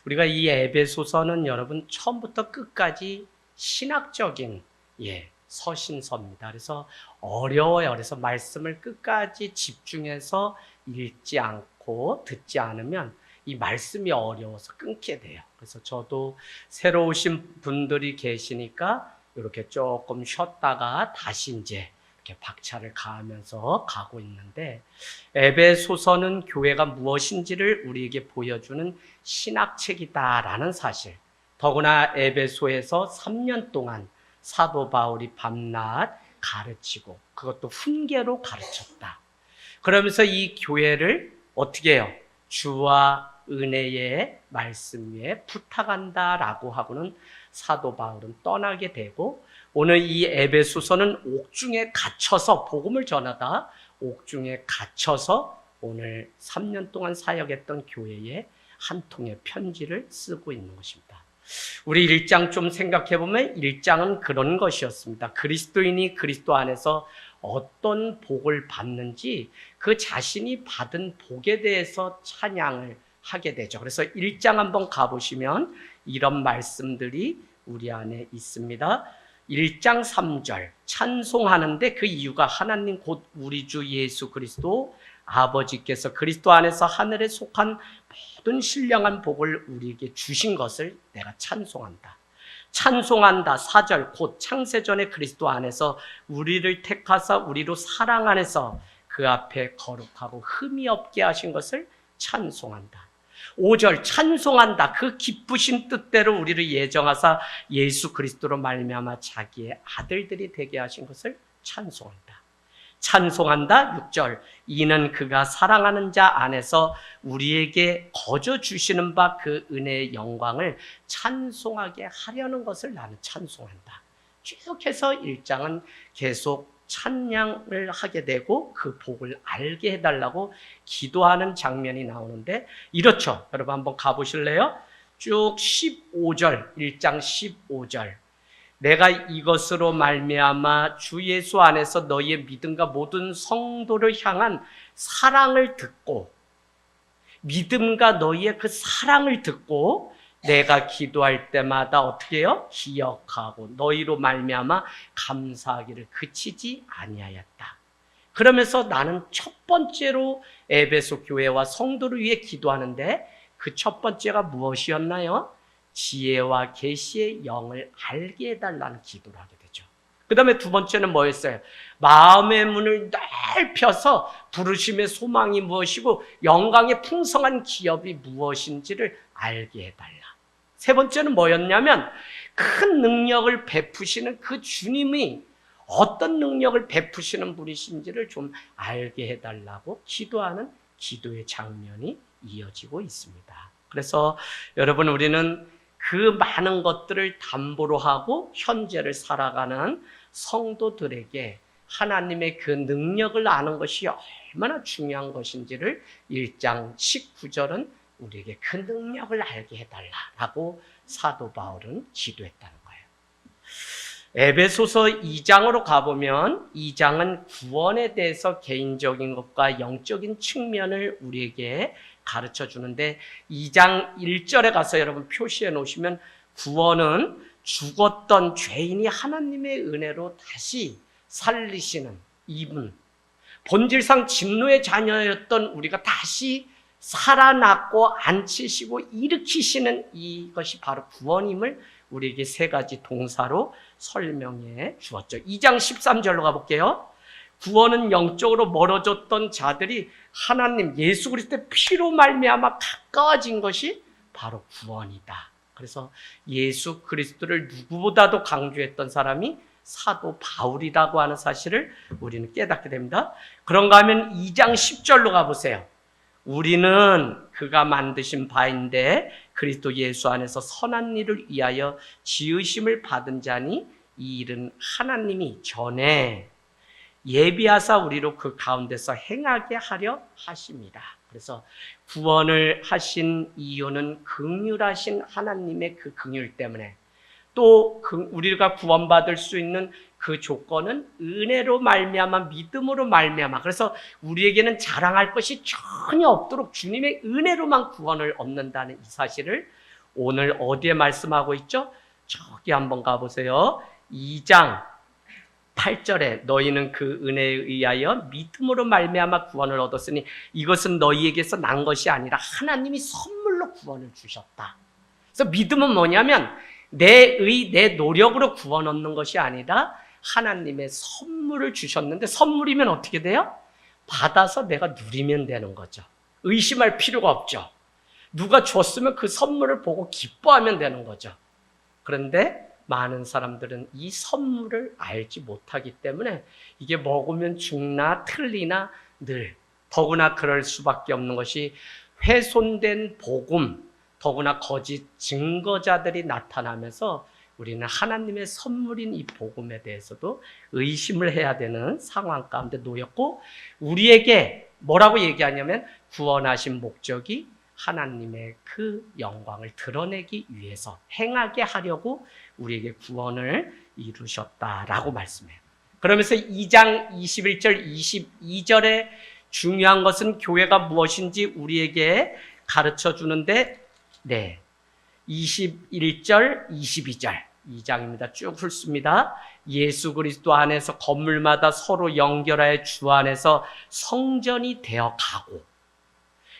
우리가 이 에베소서는 여러분 처음부터 끝까지 신학적인 서신서입니다. 그래서 어려워요. 그래서 말씀을 끝까지 집중해서 읽지 않고 듣지 않으면 이 말씀이 어려워서 끊게 돼요. 그래서 저도 새로 오신 분들이 계시니까 이렇게 조금 쉬었다가 다시 이제 이렇게 박차를 가하면서 가고 있는데, 에베소서는 교회가 무엇인지를 우리에게 보여주는 신학책이다라는 사실, 더구나 에베소에서 3년 동안 사도 바울이 밤낮 가르치고 그것도 훈계로 가르쳤다. 그러면서 이 교회를 어떻게 해요? 주와 은혜의 말씀 위에 부탁한다라고 하고는 사도 바울은 떠나게 되고, 오늘 이 에베소서는 옥중에 갇혀서 복음을 전하다 옥중에 갇혀서 오늘 3년 동안 사역했던 교회에 한 통의 편지를 쓰고 있는 것입니다. 우리 1장 좀 생각해 보면 1장은 그런 것이었습니다. 그리스도인이 그리스도 안에서 어떤 복을 받는지 그 자신이 받은 복에 대해서 찬양을 하게 되죠. 그래서 1장 한번 가보시면 이런 말씀들이 우리 안에 있습니다. 1장 3절 찬송하는데 그 이유가 하나님 곧 우리 주 예수 그리스도 아버지께서 그리스도 안에서 하늘에 속한 모든 신령한 복을 우리에게 주신 것을 내가 찬송한다. 찬송한다. 4절 곧 창세전에 그리스도 안에서 우리를 택하사 우리로 사랑 안에서 그 앞에 거룩하고 흠이 없게 하신 것을 찬송한다. 5절 찬송한다. 그 기쁘신 뜻대로 우리를 예정하사 예수 그리스도로 말미암아 자기의 아들들이 되게 하신 것을 찬송한다. 찬송한다. 6절 이는 그가 사랑하는 자 안에서 우리에게 거저 주시는 바 그 은혜의 영광을 찬송하게 하려는 것을 나는 찬송한다. 쭉 해서 1장은 계속 찬양을 하게 되고 그 복을 알게 해달라고 기도하는 장면이 나오는데, 이렇죠. 여러분 한번 가보실래요? 쭉 15절 1장 15절 내가 이것으로 말미암아 주 예수 안에서 너희의 믿음과 모든 성도를 향한 사랑을 듣고, 믿음과 너희의 그 사랑을 듣고 내가 기도할 때마다 어떻게 해요? 기억하고 너희로 말미암아 감사하기를 그치지 아니하였다. 그러면서 나는 첫 번째로 에베소 교회와 성도를 위해 기도하는데 그 첫 번째가 무엇이었나요? 지혜와 계시의 영을 알게 해달라는 기도를 하게 되죠. 그 다음에 두 번째는 뭐였어요? 마음의 문을 넓혀서 부르심의 소망이 무엇이고 영광의 풍성한 기업이 무엇인지를 알게 해달라. 세 번째는 뭐였냐면 큰 능력을 베푸시는 그 주님이 어떤 능력을 베푸시는 분이신지를 좀 알게 해달라고 기도하는 기도의 장면이 이어지고 있습니다. 그래서 여러분, 우리는 그 많은 것들을 담보로 하고 현재를 살아가는 성도들에게 하나님의 그 능력을 아는 것이 얼마나 중요한 것인지를 1장 19절은 우리에게 그 능력을 알게 해달라고 사도 바울은 기도했다는 거예요. 에베소서 2장으로 가보면 2장은 구원에 대해서 개인적인 것과 영적인 측면을 우리에게 가르쳐 주는데, 2장 1절에 가서 여러분 표시해 놓으시면 구원은 죽었던 죄인이 하나님의 은혜로 다시 살리시는 이분, 본질상 진노의 자녀였던 우리가 다시 살아났고 앉히시고 일으키시는 이것이 바로 구원임을 우리에게 세 가지 동사로 설명해 주었죠. 2장 13절로 가볼게요. 구원은 영적으로 멀어졌던 자들이 하나님 예수 그리스도의 피로 말미암아 가까워진 것이 바로 구원이다. 그래서 예수 그리스도를 누구보다도 강조했던 사람이 사도 바울이라고 하는 사실을 우리는 깨닫게 됩니다. 그런가 하면 2장 10절로 가보세요. 우리는 그가 만드신 바인데 그리스도 예수 안에서 선한 일을 위하여 지으심을 받은 자니 이 일은 하나님이 전에 예비하사 우리로 그 가운데서 행하게 하려 하십니다. 그래서 구원을 하신 이유는 긍휼하신 하나님의 그 긍휼 때문에, 또 우리가 구원받을 수 있는 그 조건은 은혜로 말미암아 믿음으로 말미암아, 그래서 우리에게는 자랑할 것이 전혀 없도록 주님의 은혜로만 구원을 얻는다는 이 사실을 오늘 어디에 말씀하고 있죠? 저기 한번 가보세요. 2장 8절에 너희는 그 은혜에 의하여 믿음으로 말미암아 구원을 얻었으니 이것은 너희에게서 난 것이 아니라 하나님이 선물로 구원을 주셨다. 그래서 믿음은 뭐냐면 내 노력으로 구원 얻는 것이 아니라 하나님의 선물을 주셨는데, 선물이면 어떻게 돼요? 받아서 내가 누리면 되는 거죠. 의심할 필요가 없죠. 누가 줬으면 그 선물을 보고 기뻐하면 되는 거죠. 그런데 많은 사람들은 이 선물을 알지 못하기 때문에 이게 먹으면 죽나 틀리나 늘, 더구나 그럴 수밖에 없는 것이 훼손된 복음, 더구나 거짓 증거자들이 나타나면서 우리는 하나님의 선물인 이 복음에 대해서도 의심을 해야 되는 상황 가운데 놓였고, 우리에게 뭐라고 얘기하냐면 구원하신 목적이 하나님의 그 영광을 드러내기 위해서 행하게 하려고 우리에게 구원을 이루셨다라고 말씀해요. 그러면서 2장 21절 22절에 중요한 것은 교회가 무엇인지 우리에게 가르쳐 주는데, 21절 22절 2장입니다. 쭉 훑습니다. 예수 그리스도 안에서 건물마다 서로 연결하여 주 안에서 성전이 되어 가고,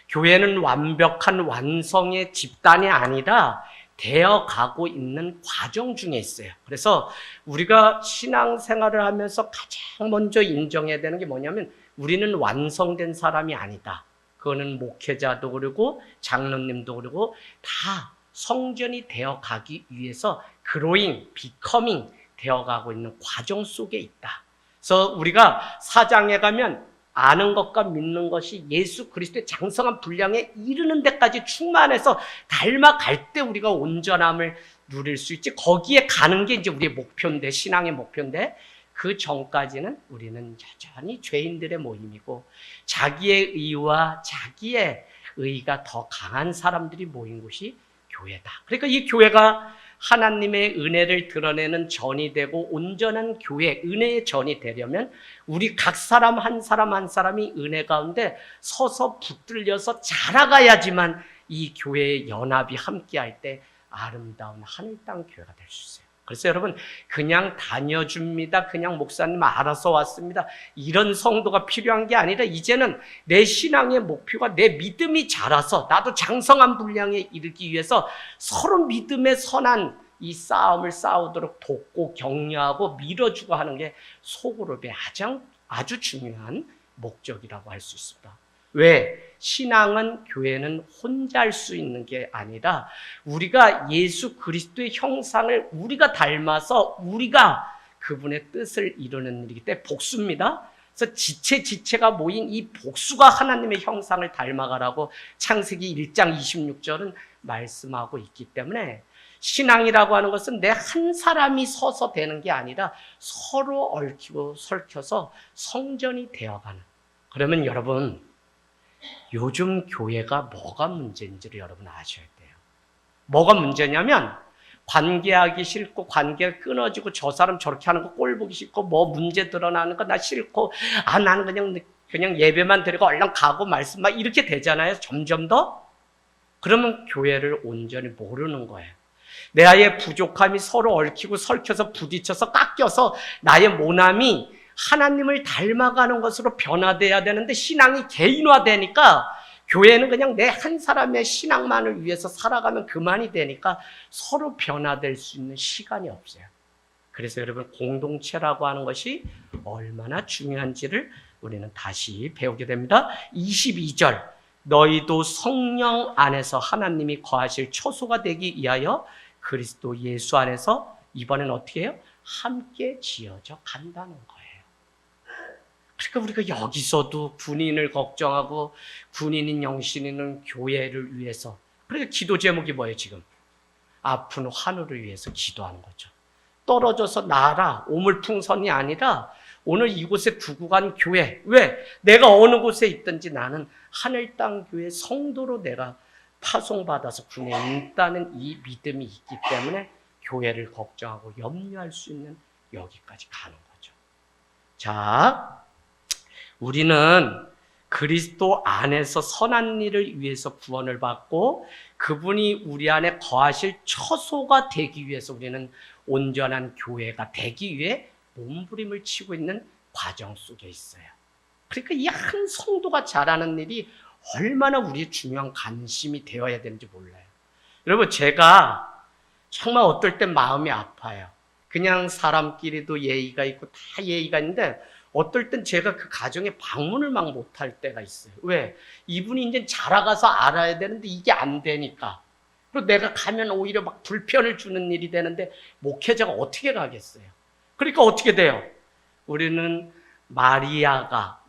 교회는 완벽한 완성의 집단이 아니라 되어 가고 있는 과정 중에 있어요. 그래서 우리가 신앙생활을 하면서 가장 먼저 인정해야 되는 게 뭐냐면 우리는 완성된 사람이 아니다. 그거는 목회자도 그러고 장로님도 그러고 다 성전이 되어 가기 위해서 그로잉, 비커밍 되어 가고 있는 과정 속에 있다. 그래서 우리가 사장에 가면 아는 것과 믿는 것이 예수 그리스도의 장성한 분량에 이르는 데까지 충만해서 닮아갈 때 우리가 온전함을 누릴 수 있지, 거기에 가는 게 이제 우리의 목표인데, 신앙의 목표인데, 그 전까지는 우리는 여전히 죄인들의 모임이고 자기의 의와 자기의 의가 더 강한 사람들이 모인 곳이 교회다. 그러니까 이 교회가 하나님의 은혜를 드러내는 전이 되고 온전한 교회, 은혜의 전이 되려면 우리 각 사람 한 사람 한 사람이 은혜 가운데 서서 붙들려서 자라가야지만 이 교회의 연합이 함께할 때 아름다운 하늘 땅 교회가 될 수 있어요. 그래서 여러분, 그냥 다녀줍니다, 그냥 목사님 알아서 왔습니다, 이런 성도가 필요한 게 아니라 이제는 내 신앙의 목표가 내 믿음이 자라서 나도 장성한 분량에 이르기 위해서 서로 믿음의 선한 이 싸움을 싸우도록 돕고 격려하고 밀어주고 하는 게 소그룹의 아주 중요한 목적이라고 할 수 있습니다. 왜? 신앙은, 교회는 혼자 할 수 있는 게 아니라 우리가 예수 그리스도의 형상을 우리가 닮아서 우리가 그분의 뜻을 이루는 일이기 때문에 복수입니다. 그래서 지체가 모인 이 복수가 하나님의 형상을 닮아가라고 창세기 1장 26절은 말씀하고 있기 때문에 신앙이라고 하는 것은 내 한 사람이 서서 되는 게 아니라 서로 얽히고 설켜서 성전이 되어가는. 그러면 여러분, 요즘 교회가 뭐가 문제인지를 여러분 아셔야 돼요. 뭐가 문제냐면 관계하기 싫고 관계가 끊어지고 저 사람 저렇게 하는 거 꼴 보기 싫고 뭐 문제 드러나는 거 나 싫고 나는 그냥 예배만 드리고 얼른 가고 말씀 막 이렇게 되잖아요. 점점 더. 그러면 교회를 온전히 모르는 거예요. 나의 부족함이 서로 얽히고 설켜서 부딪혀서 깎여서 나의 모남이 하나님을 닮아가는 것으로 변화돼야 되는데 신앙이 개인화되니까 교회는 그냥 내 한 사람의 신앙만을 위해서 살아가면 그만이 되니까 서로 변화될 수 있는 시간이 없어요. 그래서 여러분, 공동체라고 하는 것이 얼마나 중요한지를 우리는 다시 배우게 됩니다. 22절, 너희도 성령 안에서 하나님이 거하실 초소가 되기 위하여 그리스도 예수 안에서 이번엔 어떻게 해요? 함께 지어져 간다는 거예요. 그러니까 우리가 여기서도 군인을 걱정하고 군인인 영신이는 교회를 위해서, 그러니까 기도 제목이 뭐예요 지금? 아픈 환우를 위해서 기도하는 거죠. 떨어져서 나아라, 오물풍선이 아니라 오늘 이곳에 두고 간 교회. 왜? 내가 어느 곳에 있든지 나는 하늘 땅 교회 성도로 내가 파송받아서 군에 있다는 이 믿음이 있기 때문에 교회를 걱정하고 염려할 수 있는 여기까지 가는 거죠. 자, 우리는 그리스도 안에서 선한 일을 위해서 구원을 받고 그분이 우리 안에 거하실 처소가 되기 위해서 우리는 온전한 교회가 되기 위해 몸부림을 치고 있는 과정 속에 있어요. 그러니까 이 한 성도가 잘하는 일이 얼마나 우리의 중요한 관심이 되어야 되는지 몰라요. 여러분, 제가 정말 어떨 땐 마음이 아파요. 그냥 사람끼리도 예의가 있고 다 예의가 있는데 어떨 땐 제가 그 가정에 방문을 막 못할 때가 있어요. 왜? 이분이 이제 자라가서 알아야 되는데 이게 안 되니까. 그리고 내가 가면 오히려 막 불편을 주는 일이 되는데 목회자가 어떻게 가겠어요? 그러니까 어떻게 돼요? 우리는 마르다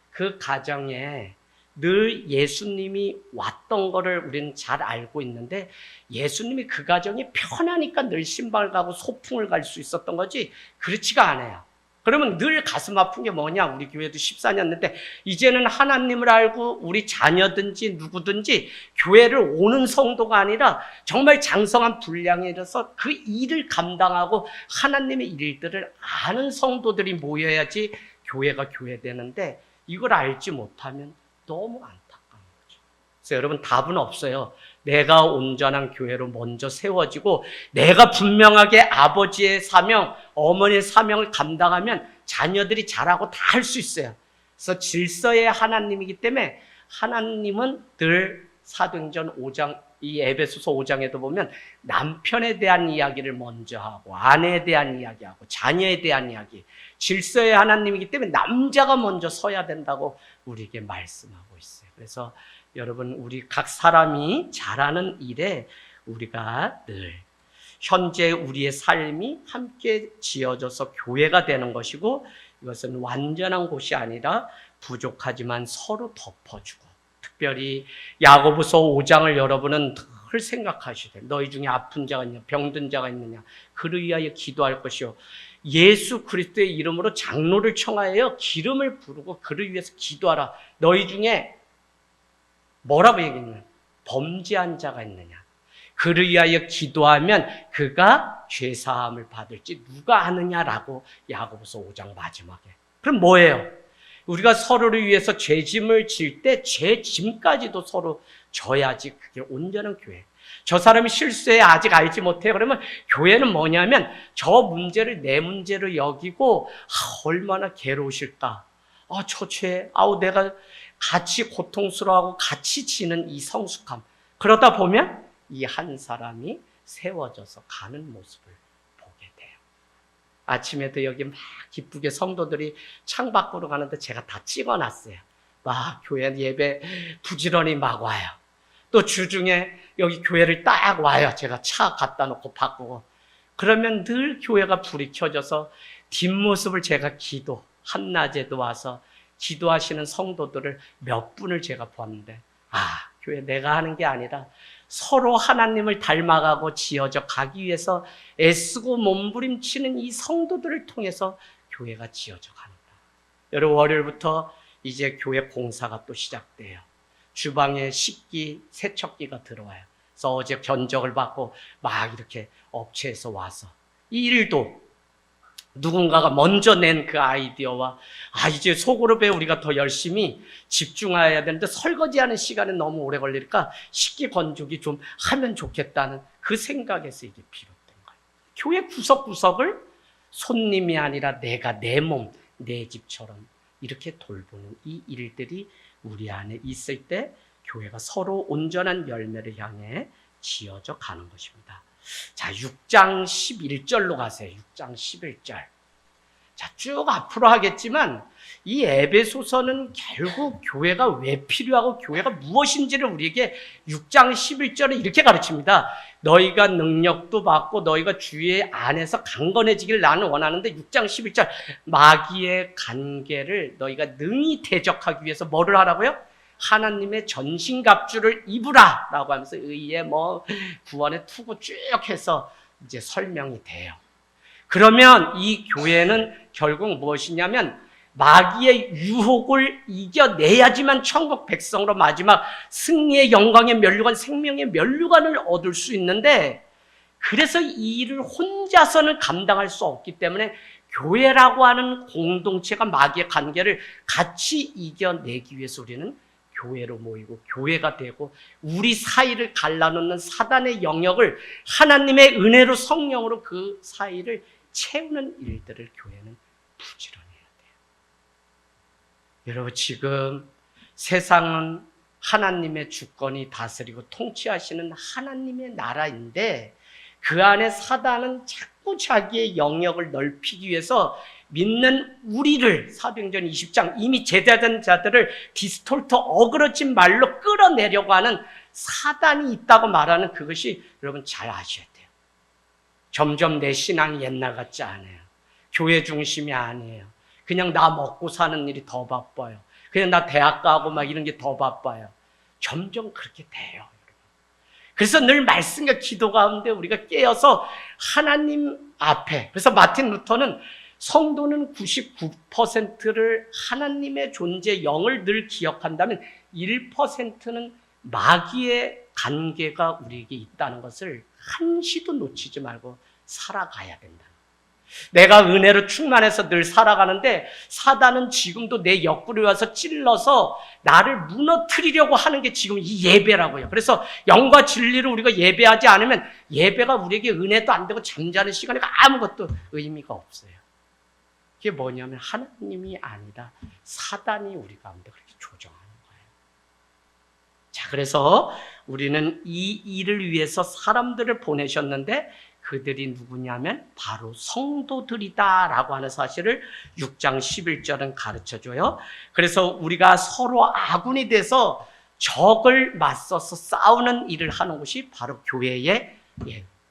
그 가정에 늘 예수님이 왔던 거를 우리는 잘 알고 있는데 예수님이 그 가정이 편하니까 늘 신발 가고 소풍을 갈 수 있었던 거지 그렇지가 않아요. 그러면 늘 가슴 아픈 게 뭐냐? 우리 교회도 14년 됐는데 이제는 하나님을 알고 우리 자녀든지 누구든지 교회를 오는 성도가 아니라 정말 장성한 분량에 이르러서 그 일을 감당하고 하나님의 일들을 아는 성도들이 모여야지 교회가 교회되는데 이걸 알지 못하면 너무 안타까운 거죠. 그래서 여러분, 답은 없어요. 내가 온전한 교회로 먼저 세워지고 내가 분명하게 아버지의 사명, 어머니의 사명을 감당하면 자녀들이 잘하고 다 할 수 있어요. 그래서 질서의 하나님이기 때문에 하나님은 늘 사도행전 5장, 이 에베소서 5장에도 보면 남편에 대한 이야기를 먼저 하고 아내에 대한 이야기하고 자녀에 대한 이야기, 질서의 하나님이기 때문에 남자가 먼저 서야 된다고 우리에게 말씀하고 있어요. 그래서 여러분, 우리 각 사람이 잘하는 일에 우리가 늘 현재 우리의 삶이 함께 지어져서 교회가 되는 것이고 이것은 완전한 곳이 아니라 부족하지만 서로 덮어주고 특별히 야고보서 5장을 여러분은 늘 생각하시되 너희 중에 아픈 자가 있냐 병든 자가 있느냐 그를 위하여 기도할 것이요 예수 그리스도의 이름으로 장로를 청하여 기름을 부르고 그를 위해서 기도하라. 너희 중에 뭐라고 얘기했냐? 범죄한 자가 있느냐? 그를 위하여 기도하면 그가 죄사함을 받을지 누가 아느냐라고 야고보서 5장 마지막에. 그럼 뭐예요? 우리가 서로를 위해서 죄짐을 질 때 죄짐까지도 서로 져야지 그게 온전한 교회. 저 사람이 실수해 아직 알지 못해. 그러면 교회는 뭐냐면 저 문제를 내 문제로 여기고 얼마나 괴로우실까. 저 죄, 내가 같이 고통스러워하고 같이 지는 이 성숙함. 그러다 보면 이 한 사람이 세워져서 가는 모습을 보게 돼요. 아침에도 여기 막 기쁘게 성도들이 창밖으로 가는데 제가 다 찍어놨어요. 막 교회 예배 부지런히 막 와요. 또 주중에 여기 교회를 딱 와요. 제가 차 갖다 놓고 바꾸고. 그러면 늘 교회가 불이 켜져서 뒷모습을 제가 한낮에도 와서 기도하시는 성도들을 몇 분을 제가 보았는데 교회 내가 하는 게 아니라 서로 하나님을 닮아가고 지어져 가기 위해서 애쓰고 몸부림치는 이 성도들을 통해서 교회가 지어져 간다. 여러분, 월요일부터 이제 교회 공사가 또 시작돼요. 주방에 식기, 세척기가 들어와요. 그래서 어제 견적을 받고 막 이렇게 업체에서 와서 이 일도 누군가가 먼저 낸 그 아이디어와 이제 소그룹에 우리가 더 열심히 집중해야 되는데 설거지하는 시간은 너무 오래 걸리니까 식기 건조기 좀 하면 좋겠다는 그 생각에서 이게 비롯된 거예요. 교회 구석구석을 손님이 아니라 내가 내 몸, 내 집처럼 이렇게 돌보는 이 일들이 우리 안에 있을 때 교회가 서로 온전한 열매를 향해 지어져 가는 것입니다. 자, 6장 11절로 가세요. 6장 11절. 자, 쭉 앞으로 하겠지만 이 에베소서는 결국 교회가 왜 필요하고 교회가 무엇인지를 우리에게 6장 11절에 이렇게 가르칩니다. 너희가 능력도 받고 너희가 주의 안에서 강건해지기를 나는 원하는데 6장 11절 마귀의 관계를 너희가 능히 대적하기 위해서 뭐를 하라고요? 하나님의 전신갑주를 입으라 라고 하면서 의의 구원의 투구 쭉 해서 이제 설명이 돼요. 그러면 이 교회는 결국 무엇이냐면 마귀의 유혹을 이겨내야지만 천국 백성으로 마지막 승리의 영광의 면류관 생명의 면류관을 얻을 수 있는데 그래서 이 일을 혼자서는 감당할 수 없기 때문에 교회라고 하는 공동체가 마귀의 관계를 같이 이겨내기 위해서 우리는 교회로 모이고 교회가 되고 우리 사이를 갈라놓는 사단의 영역을 하나님의 은혜로 성령으로 그 사이를 채우는 일들을 교회는 부지런히 해야 돼요. 여러분, 지금 세상은 하나님의 주권이 다스리고 통치하시는 하나님의 나라인데 그 안에 사단은 자꾸 자기의 영역을 넓히기 위해서 믿는 우리를, 사도행전 20장 이미 제자된 자들을 디스톨트, 어그러진 말로 끌어내려고 하는 사단이 있다고 말하는 그것이 여러분 잘 아셔야 돼요. 점점 내 신앙이 옛날 같지 않아요. 교회 중심이 아니에요. 그냥 나 먹고 사는 일이 더 바빠요. 그냥 나 대학 가고 막 이런 게 더 바빠요. 점점 그렇게 돼요. 그래서 늘 말씀과 기도 가운데 우리가 깨어서 하나님 앞에, 그래서 마틴 루터는 성도는 99%를 하나님의 존재, 영을 늘 기억한다면 1%는 마귀의 관계가 우리에게 있다는 것을 한시도 놓치지 말고 살아가야 된다. 내가 은혜로 충만해서 늘 살아가는데 사단은 지금도 내 옆구리 와서 찔러서 나를 무너뜨리려고 하는 게 지금 이 예배라고요. 그래서 영과 진리로 우리가 예배하지 않으면 예배가 우리에게 은혜도 안 되고 잠자는 시간에 아무것도 의미가 없어요. 이게 뭐냐면 하나님이 아니라 사단이 우리 가운데 그렇게 조정하는 거예요. 자, 그래서 우리는 이 일을 위해서 사람들을 보내셨는데 그들이 누구냐면 바로 성도들이다라고 하는 사실을 6장 11절은 가르쳐줘요. 그래서 우리가 서로 아군이 돼서 적을 맞서서 싸우는 일을 하는 것이 바로 교회의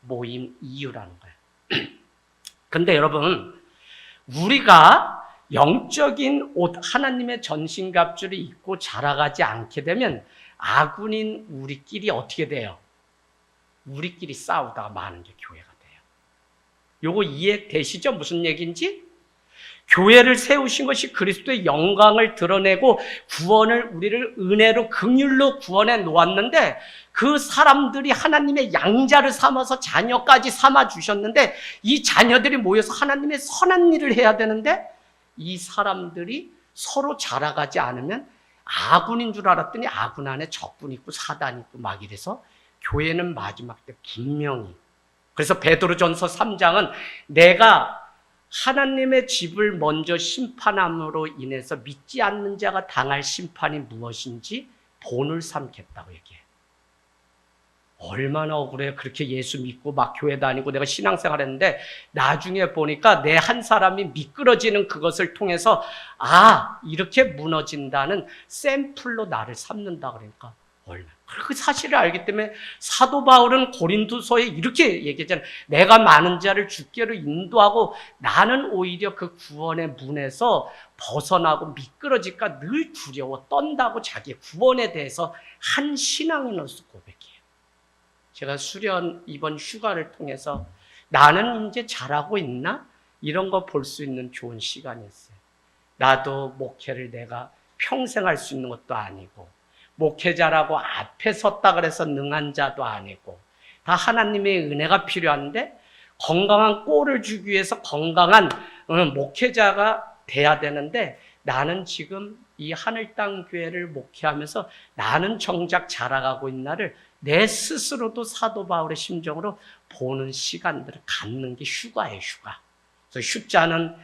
모임 이유라는 거예요. 근데 여러분, 우리가 영적인 옷, 하나님의 전신갑주를 입고 자라가지 않게 되면 아군인 우리끼리 어떻게 돼요? 우리끼리 싸우다가 마는 게 교회가 돼요. 요거 이해되시죠? 무슨 얘기인지? 교회를 세우신 것이 그리스도의 영광을 드러내고 구원을, 우리를 은혜로 긍휼로 구원해 놓았는데 그 사람들이 하나님의 양자를 삼아서 자녀까지 삼아 주셨는데 이 자녀들이 모여서 하나님의 선한 일을 해야 되는데 이 사람들이 서로 자라가지 않으면 아군인 줄 알았더니 아군 안에 적군 있고 사단 있고 막 이래서 교회는 마지막 때 분명히, 그래서 베드로전서 3장은 내가 하나님의 집을 먼저 심판함으로 인해서 믿지 않는 자가 당할 심판이 무엇인지 본을 삼겠다고 얘기해요. 얼마나 억울해요. 그렇게 예수 믿고 막 교회 다니고 내가 신앙생활 했는데 나중에 보니까 내 한 사람이 미끄러지는 그것을 통해서 이렇게 무너진다는 샘플로 나를 삼는다 그러니까 얼마나. 그 사실을 알기 때문에 사도 바울은 고린도서에 이렇게 얘기했잖아요. 내가 많은 자를 주께로 인도하고 나는 오히려 그 구원의 문에서 벗어나고 미끄러질까 늘 두려워 떤다고 자기의 구원에 대해서 한 신앙인으로서 고백해요. 제가 수련 이번 휴가를 통해서 나는 이제 잘하고 있나? 이런 거 볼 수 있는 좋은 시간이었어요. 나도 목회를 내가 평생 할 수 있는 것도 아니고 목회자라고 앞에 섰다 그래서 능한 자도 아니고 다 하나님의 은혜가 필요한데 건강한 꼴을 주기 위해서 건강한 목회자가 돼야 되는데 나는 지금 이 하늘 땅 교회를 목회하면서 나는 정작 자라가고 있는 나를 내 스스로도 사도 바울의 심정으로 보는 시간들을 갖는 게 휴가예요, 휴가. 그래서 휴자는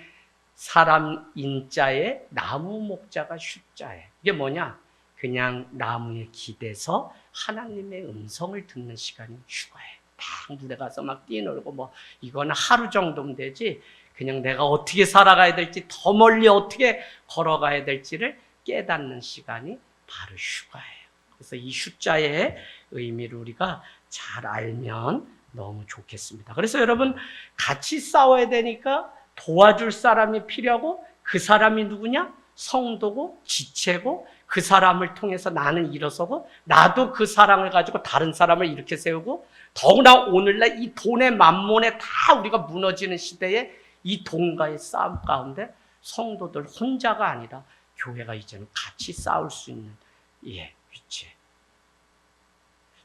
사람 인자에 나무 목자가 휴자예요. 이게 뭐냐? 그냥 나무에 기대서 하나님의 음성을 듣는 시간이 휴가예요. 막 물에 가서 막 뛰놀고 이거는 하루 정도면 되지 그냥 내가 어떻게 살아가야 될지 더 멀리 어떻게 걸어가야 될지를 깨닫는 시간이 바로 휴가예요. 그래서 이 휴자의 의미를 우리가 잘 알면 너무 좋겠습니다. 그래서 여러분 같이 싸워야 되니까 도와줄 사람이 필요하고 그 사람이 누구냐? 성도고 지체고 그 사람을 통해서 나는 일어서고 나도 그 사랑을 가지고 다른 사람을 이렇게 세우고 더구나 오늘날 이 돈의 만몬에 다 우리가 무너지는 시대에 이 돈과의 싸움 가운데 성도들 혼자가 아니라 교회가 이제는 같이 싸울 수 있는 위치에.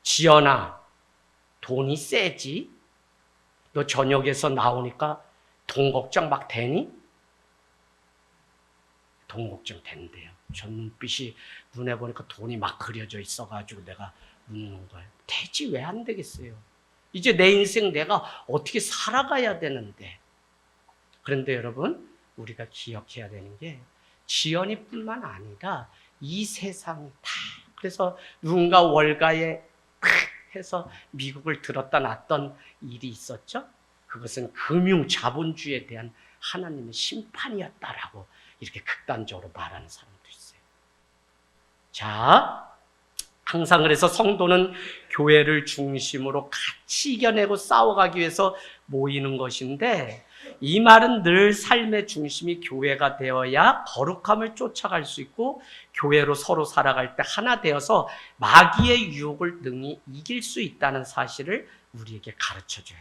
지연아, 돈이 세지? 너 저녁에서 나오니까 돈 걱정 막 되니? 돈 걱정 된대요. 저 눈빛이 눈에 보니까 돈이 막 그려져 있어가지고 내가 묻는 거예요. 되지 왜 안 되겠어요? 이제 내 인생 내가 어떻게 살아가야 되는데. 그런데 여러분, 우리가 기억해야 되는 게 지연이뿐만 아니라 이 세상이 다, 그래서 누군가 월가에 해서 미국을 들었다 놨던 일이 있었죠. 그것은 금융 자본주의에 대한 하나님의 심판이었다라고 이렇게 극단적으로 말하는 사람도 있어요. 자, 항상 그래서 성도는 교회를 중심으로 같이 이겨내고 싸워가기 위해서 모이는 것인데, 이 말은 늘 삶의 중심이 교회가 되어야 거룩함을 쫓아갈 수 있고 교회로 서로 살아갈 때 하나 되어서 마귀의 유혹을 능히 이길 수 있다는 사실을 우리에게 가르쳐줘요.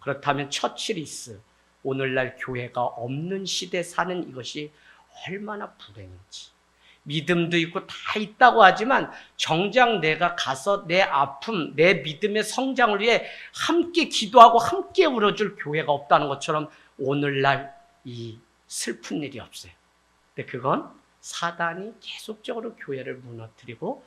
그렇다면 처치리스, 오늘날 교회가 없는 시대 사는 이것이 얼마나 불행인지. 믿음도 있고 다 있다고 하지만 정작 내가 가서 내 아픔, 내 믿음의 성장을 위해 함께 기도하고 함께 울어줄 교회가 없다는 것처럼 오늘날 이 슬픈 일이 없어요. 근데 그건 사단이 계속적으로 교회를 무너뜨리고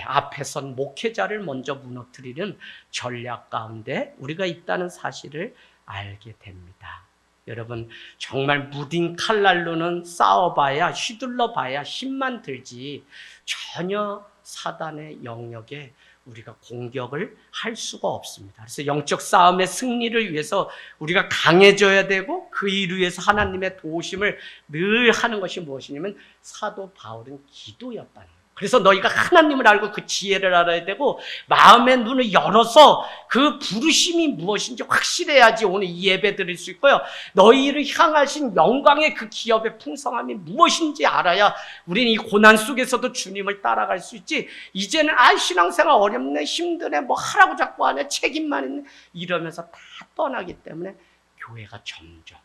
앞에선 목회자를 먼저 무너뜨리는 전략 가운데 우리가 있다는 사실을 알게 됩니다. 여러분, 정말 무딘 칼날로는 싸워봐야, 휘둘러봐야 힘만 들지 전혀 사단의 영역에 우리가 공격을 할 수가 없습니다. 그래서 영적 싸움의 승리를 위해서 우리가 강해져야 되고, 그 일을 위해서 하나님의 도우심을 늘 하는 것이 무엇이냐면 사도 바울은 기도였다는 거예요. 그래서 너희가 하나님을 알고 그 지혜를 알아야 되고 마음의 눈을 열어서 그 부르심이 무엇인지 확실해야지 오늘 이 예배 드릴 수 있고요. 너희를 향하신 영광의 그 기업의 풍성함이 무엇인지 알아야 우리는 이 고난 속에서도 주님을 따라갈 수 있지. 이제는 신앙생활 어렵네, 힘드네, 뭐 하라고 자꾸 하네, 책임만 있네 이러면서 다 떠나기 때문에 교회가 점점,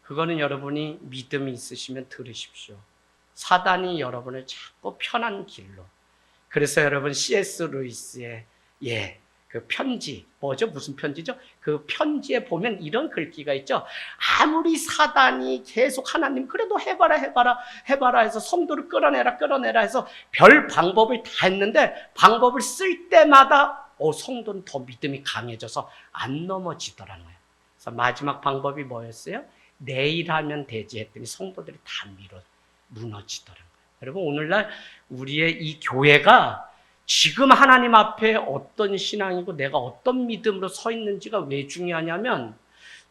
그거는 여러분이 믿음이 있으시면 들으십시오. 사단이 여러분을 자꾸 편한 길로. 그래서 여러분 C.S. 루이스의 그 편지, 무슨 편지죠? 그 편지에 보면 이런 글귀가 있죠. 아무리 사단이 계속 하나님 그래도 해봐라 해서 성도를 끌어내라 해서 별 방법을 다 했는데 방법을 쓸 때마다 성도는 더 믿음이 강해져서 안 넘어지더라는 거예요. 그래서 마지막 방법이 뭐였어요? 내일 하면 되지 했더니 성도들이 다 무너지더라고요. 여러분, 오늘날 우리의 이 교회가 지금 하나님 앞에 어떤 신앙이고 내가 어떤 믿음으로 서 있는지가 왜 중요하냐면,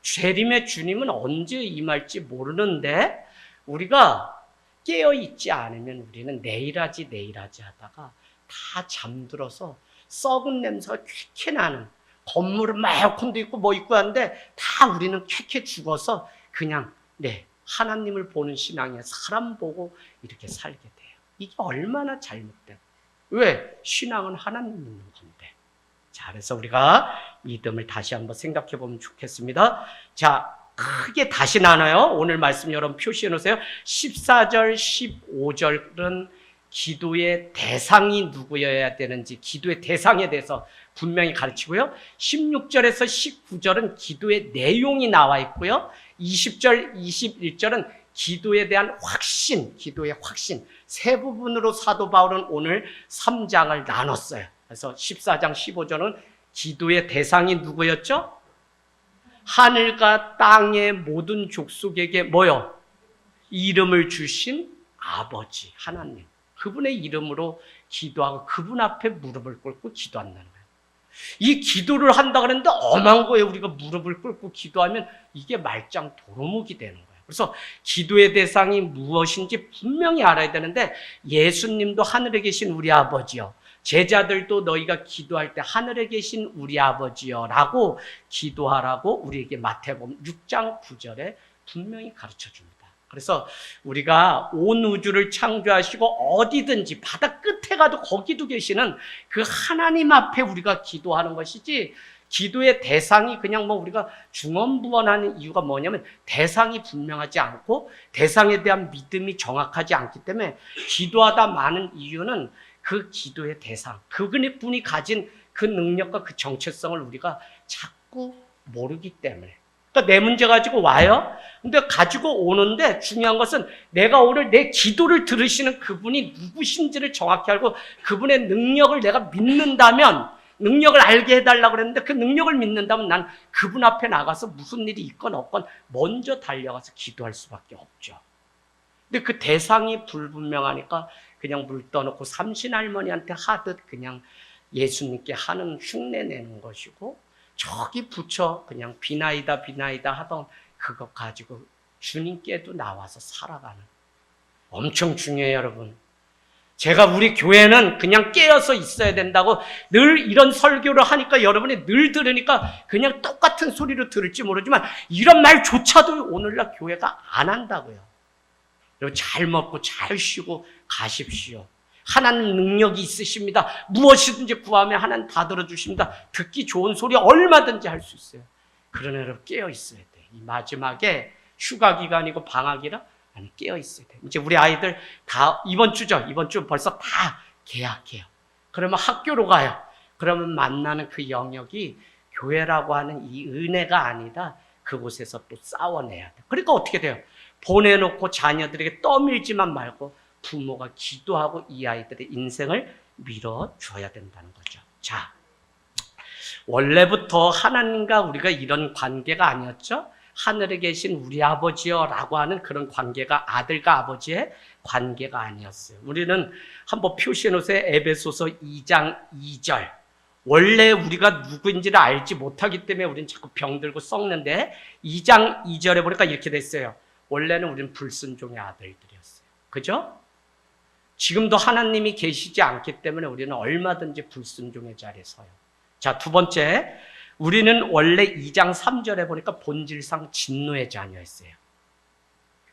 재림의 주님은 언제 임할지 모르는데 우리가 깨어있지 않으면 우리는 내일 하지 하다가 다 잠들어서 썩은 냄새가 쾌쾌 나는, 건물은 막 에어컨도 있고 뭐 있고 하는데 다 우리는 쾌쾌 죽어서 그냥 하나님을 보는 신앙에 사람 보고 이렇게 살게 돼요. 이게 얼마나 잘못된, 왜? 신앙은 하나님 믿는 건데. 자, 그래서 우리가 믿음을 다시 한번 생각해 보면 좋겠습니다. 자, 크게 다시 나눠요. 오늘 말씀 여러분 표시해 놓으세요. 14절, 15절은 기도의 대상이 누구여야 되는지, 기도의 대상에 대해서 분명히 가르치고요. 16절에서 19절은 기도의 내용이 나와 있고요. 20절, 21절은 기도에 대한 확신, 기도의 확신. 세 부분으로 사도 바울은 오늘 3장을 나눴어요. 그래서 14장, 15절은 기도의 대상이 누구였죠? 하늘과 땅의 모든 족속에게 뭐요? 이름을 주신 아버지 하나님. 그분의 이름으로 기도하고 그분 앞에 무릎을 꿇고 기도한다는 거예요. 이 기도를 한다 그랬는데 엄한 거에 우리가 무릎을 꿇고 기도하면 이게 말짱 도루묵이 되는 거예요. 그래서 기도의 대상이 무엇인지 분명히 알아야 되는데, 예수님도 하늘에 계신 우리 아버지요, 제자들도 너희가 기도할 때 하늘에 계신 우리 아버지요 라고 기도하라고 우리에게 마태복음 6장 9절에 분명히 가르쳐 줍니다. 그래서 우리가 온 우주를 창조하시고 어디든지 바다 끝에 가도 거기도 계시는 그 하나님 앞에 우리가 기도하는 것이지, 기도의 대상이 그냥 우리가 중언부언하는 이유가 뭐냐면 대상이 분명하지 않고 대상에 대한 믿음이 정확하지 않기 때문에 기도하다 많은 이유는 그 기도의 대상, 그분이 가진 그 능력과 그 정체성을 우리가 자꾸 모르기 때문에. 그러니까 내 문제 가지고 와요. 근데 가지고 오는데 중요한 것은 내가 오늘 내 기도를 들으시는 그분이 누구신지를 정확히 알고 그분의 능력을 내가 믿는다면, 능력을 알게 해달라고 그랬는데 그 능력을 믿는다면 난 그분 앞에 나가서 무슨 일이 있건 없건 먼저 달려가서 기도할 수밖에 없죠. 근데 그 대상이 불분명하니까 그냥 물 떠놓고 삼신할머니한테 하듯 그냥 예수님께 하는 흉내 내는 것이고, 저기 붙여 그냥 비나이다 비나이다 하던 그거 가지고 주님께도 나와서 살아가는, 엄청 중요해요, 여러분. 제가 우리 교회는 그냥 깨어서 있어야 된다고 늘 이런 설교를 하니까 여러분이 늘 들으니까 그냥 똑같은 소리로 들을지 모르지만 이런 말조차도 오늘날 교회가 안 한다고요. 여러분, 잘 먹고 잘 쉬고 가십시오. 하나님 능력이 있으십니다. 무엇이든지 구하면 하나님 다 들어주십니다. 듣기 좋은 소리 얼마든지 할 수 있어요. 그러나 여러분, 깨어 있어야 돼. 이 마지막에 휴가 기간이고 방학이라 아니, 깨어 있어야 돼. 이제 우리 아이들 다 이번 주죠. 이번 주 벌써 다 개학해요. 그러면 학교로 가요. 그러면 만나는 그 영역이 교회라고 하는 이 은혜가 아니다. 그곳에서 또 싸워내야 돼. 그러니까 어떻게 돼요? 보내놓고 자녀들에게 떠밀지만 말고 부모가 기도하고 이 아이들의 인생을 밀어줘야 된다는 거죠. 자, 원래부터 하나님과 우리가 이런 관계가 아니었죠. 하늘에 계신 우리 아버지요 라고 하는 그런 관계가 아들과 아버지의 관계가 아니었어요. 우리는 한번 표시해 놓으세요. 에베소서 2장 2절. 원래 우리가 누구인지를 알지 못하기 때문에 우리는 자꾸 병들고 썩는데 2장 2절에 보니까 이렇게 됐어요. 원래는 우리는 불순종의 아들들이었어요. 그죠? 지금도 하나님이 계시지 않기 때문에 우리는 얼마든지 불순종의 자리에 서요. 자, 두 번째, 우리는 원래 2장 3절에 보니까 본질상 진노의 자녀였어요.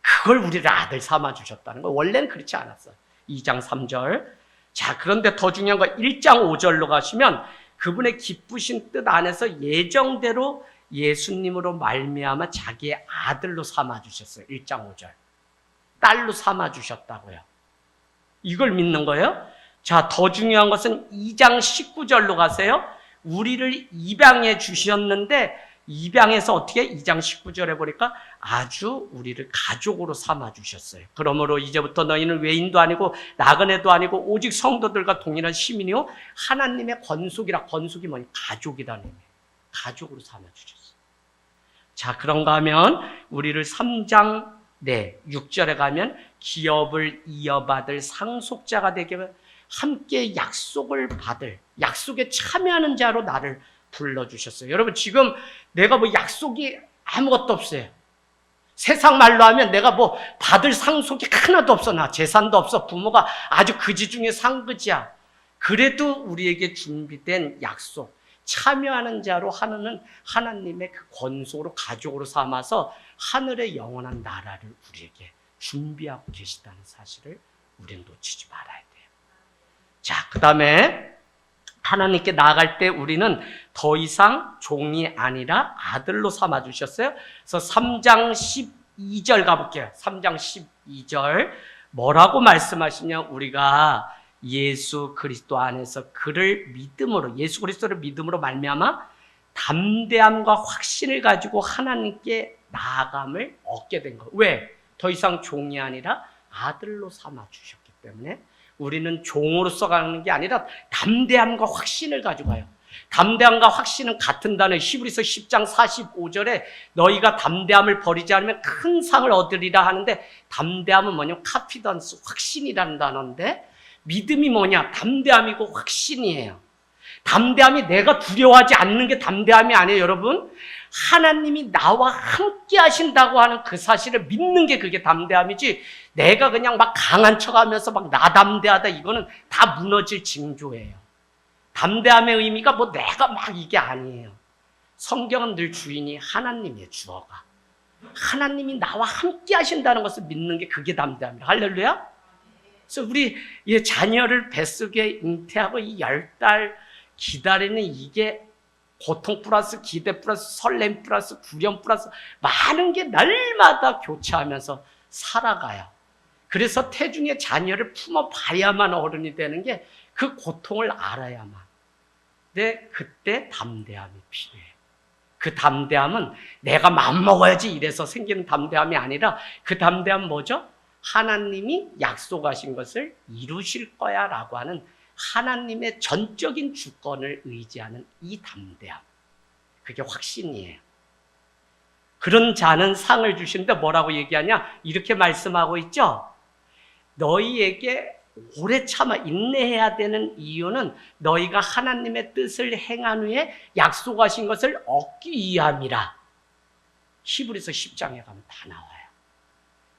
그걸 우리를 아들 삼아주셨다는 거예요. 원래는 그렇지 않았어요. 2장 3절. 자, 그런데 더 중요한 건 1장 5절로 가시면 그분의 기쁘신 뜻 안에서 예정대로 예수님으로 말미암아 자기의 아들로 삼아주셨어요. 1장 5절. 딸로 삼아주셨다고요. 이걸 믿는 거예요. 자, 더 중요한 것은 2장 19절로 가세요. 우리를 입양해 주셨는데 입양해서 어떻게 2장 19절에 보니까 아주 우리를 가족으로 삼아 주셨어요. 그러므로 이제부터 너희는 외인도 아니고 나그네도 아니고 오직 성도들과 동일한 시민이요 하나님의 권속이라. 권속이 뭐니? 가족이라는 의미예요. 가족으로 삼아 주셨어요. 자, 그런가 하면 우리를 3장 6절에 가면 기업을 이어받을 상속자가 되게 함께 약속을 받을, 약속에 참여하는 자로 나를 불러주셨어요. 여러분, 지금 내가 뭐 약속이 아무것도 없어요. 세상 말로 하면 내가 뭐 받을 상속이 하나도 없어. 나 재산도 없어. 부모가 아주 그지 중에 상그지야. 그래도 우리에게 준비된 약속, 참여하는 자로 하는 하나님의 그 권속으로 가족으로 삼아서 하늘의 영원한 나라를 우리에게 준비하고 계시다는 사실을 우리는 놓치지 말아야 돼요. 자, 그 다음에 하나님께 나아갈 때 우리는 더 이상 종이 아니라 아들로 삼아주셨어요. 그래서 3장 12절 가볼게요. 3장 12절 뭐라고 말씀하시냐? 우리가 예수 그리스도 안에서 그를 믿음으로, 예수 그리스도를 믿음으로 말미암아 담대함과 확신을 가지고 하나님께 나아감을 얻게 된 거예요. 왜? 더 이상 종이 아니라 아들로 삼아주셨기 때문에 우리는 종으로서 가는 게 아니라 담대함과 확신을 가지고 가요. 담대함과 확신은 같은 단어. 히브리서 10장 45절에 너희가 담대함을 버리지 않으면 큰 상을 얻으리라 하는데, 담대함은 뭐냐면 카피던스, 확신이라는 단어인데, 믿음이 뭐냐? 담대함이고 확신이에요. 담대함이 내가 두려워하지 않는 게 담대함이 아니에요, 여러분. 하나님이 나와 함께 하신다고 하는 그 사실을 믿는 게 그게 담대함이지, 내가 그냥 막 강한 척하면서 막 나담대하다, 이거는 다 무너질 징조예요. 담대함의 의미가 뭐 내가 막 이게 아니에요. 성경은 늘 주인이 하나님이에요, 주어가. 하나님이 나와 함께 하신다는 것을 믿는 게 그게 담대함이에요. 할렐루야? 그래서 우리 자녀를 뱃속에 잉태하고 이 10달 기다리는 이게 고통 플러스 기대 플러스 설렘 플러스 구령 플러스 많은 게 날마다 교차하면서 살아가요. 그래서 태중의 자녀를 품어봐야만 어른이 되는 게 그 고통을 알아야만. 근데 그때 담대함이 필요해요. 그 담대함은 내가 맘먹어야지 이래서 생기는 담대함이 아니라 그 담대함은 뭐죠? 하나님이 약속하신 것을 이루실 거야 라고 하는 하나님의 전적인 주권을 의지하는 이 담대함. 그게 확신이에요. 그런 자는 상을 주시는데 뭐라고 얘기하냐? 이렇게 말씀하고 있죠. 너희에게 오래 참아 인내해야 되는 이유는 너희가 하나님의 뜻을 행한 후에 약속하신 것을 얻기 위함이라. 히브리서 10장에 가면 다 나와요.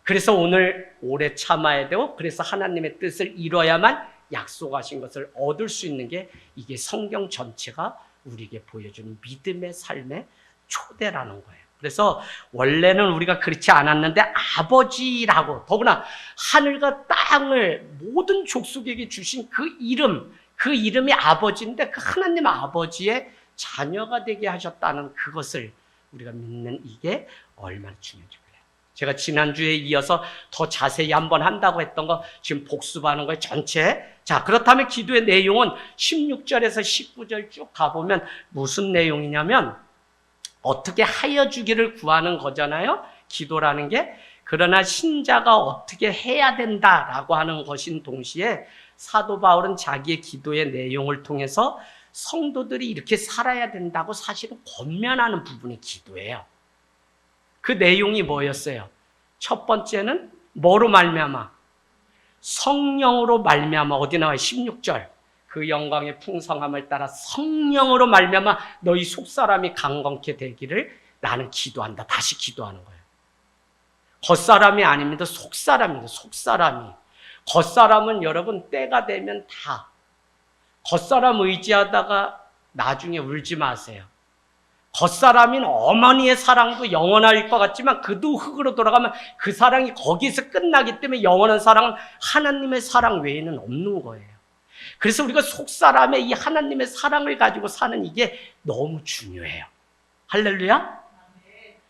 그래서 오늘 오래 참아야 되고 그래서 하나님의 뜻을 이뤄야만 약속하신 것을 얻을 수 있는 게 이게 성경 전체가 우리에게 보여주는 믿음의 삶의 초대라는 거예요. 그래서 원래는 우리가 그렇지 않았는데 아버지라고, 더구나 하늘과 땅을 모든 족속에게 주신 그 이름이 아버지인데 그 하나님 아버지의 자녀가 되게 하셨다는 그것을 우리가 믿는 이게 얼마나 중요한지 몰라요. 제가 지난주에 이어서 더 자세히 한번 한다고 했던 거 지금 복습하는 거예요, 전체. 자, 그렇다면 기도의 내용은 16절에서 19절 쭉 가보면 무슨 내용이냐면 어떻게 하여 주기를 구하는 거잖아요, 기도라는 게. 그러나 신자가 어떻게 해야 된다라고 하는 것인 동시에 사도 바울은 자기의 기도의 내용을 통해서 성도들이 이렇게 살아야 된다고 사실은 권면하는 부분이 기도예요. 그 내용이 뭐였어요? 첫 번째는 뭐로 말미암아? 성령으로 말미암아. 어디 나와요? 16절. 그 영광의 풍성함을 따라 성령으로 말미암아 너희 속사람이 강건케 되기를 나는 기도한다. 다시 기도하는 거예요. 겉사람이 아닙니다. 속사람입니다. 속사람이. 겉사람은 여러분 때가 되면 다. 겉사람 의지하다가 나중에 울지 마세요. 겉사람인 어머니의 사랑도 영원할 것 같지만 그도 흙으로 돌아가면 그 사랑이 거기서 끝나기 때문에 영원한 사랑은 하나님의 사랑 외에는 없는 거예요. 그래서 우리가 속사람의 이 하나님의 사랑을 가지고 사는 이게 너무 중요해요. 할렐루야?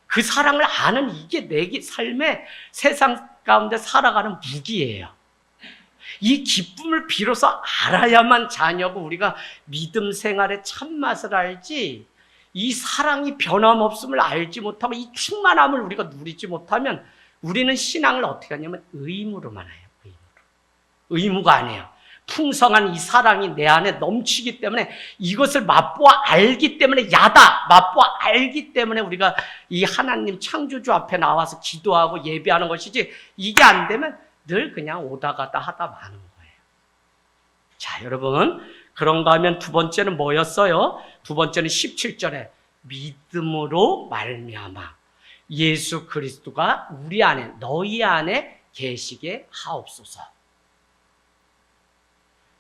그 사랑을 아는 이게 내 삶의 세상 가운데 살아가는 무기예요. 이 기쁨을 비로소 알아야만 자녀고 우리가 믿음 생활의 참맛을 알지, 이 사랑이 변함없음을 알지 못하고 이 충만함을 우리가 누리지 못하면 우리는 신앙을 어떻게 하냐면 의무로만 해요. 의무가 아니에요. 풍성한 이 사랑이 내 안에 넘치기 때문에 이것을 맛보아 알기 때문에 맛보아 알기 때문에 우리가 이 하나님 창조주 앞에 나와서 기도하고 예배하는 것이지, 이게 안 되면 늘 그냥 오다 가다 하다 마는 거예요. 자, 여러분, 그런가 하면 두 번째는 뭐였어요? 두 번째는 17절에 믿음으로 말미암아 예수 그리스도가 우리 안에 너희 안에 계시게 하옵소서.